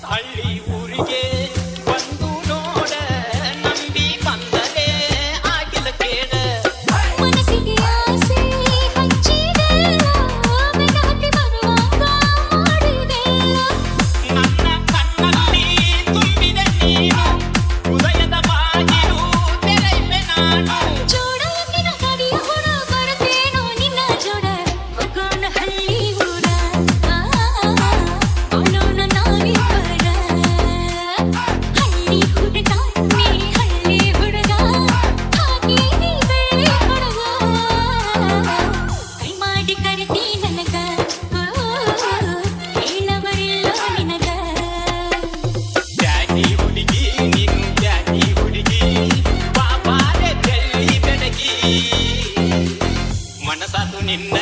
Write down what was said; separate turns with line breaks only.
ಹಳ್ಳಿ ಊರಿಗೆ ಬಂದು ನೋಡ ನಂಬಿ ಬಂದರೆ ಆಗಿಲ್ಲ ಕೇಳ
ಮನಸ್ಸಿಗೆ ಆಸೆ ಹಚ್ಚಿದೆ ಬೆನ್ನತ್ತಿ ಬರುವಾಗ ಮಾಡಿದೆ
ನನ್ನ ಕಣ್ಣಲ್ಲಿ ತುಂಬಿದೆ ನೀನು ಹೃದಯದ ಬಾಗಿಲು ತೆರೆಯುವೆ ನಾನು
ಜೋಡಲಕ್ಕಿನ ಕಡಿಯ ಹೊರ ಬರುತ್ತೇನೋ ನಿನ್ನ ಜೋಡ ಹೋಗೋಣ ಹಳ್ಳಿ ಊರ ಬಾಳೋಣ ನಾವಿಬ್ಬರ ಹಳ್ಳಿ ಹುಡುಗ ನೀ ಹಳ್ಳಿ ಹುಡುಗ ಹಾಗೆ ನೀ ಬೆಳ್ಳಿ ಹುಡುಗ ಕೈ ಮಾಡಿ ಕರಿತಿ ನನಗ ಹೇಳವರಿಲ್ಲೋ ನಿನಗ
ಬ್ಯಾಗಿ ಹುಡುಗಿ ನೀನು ಬ್ಯಾಗಿ ಹುಡುಗಿ ಬಾಬಾರೆ ಬೆಳ್ಳಿ ಬೆಳಗಿ ಮನಸಾತು ನಿನ್ನ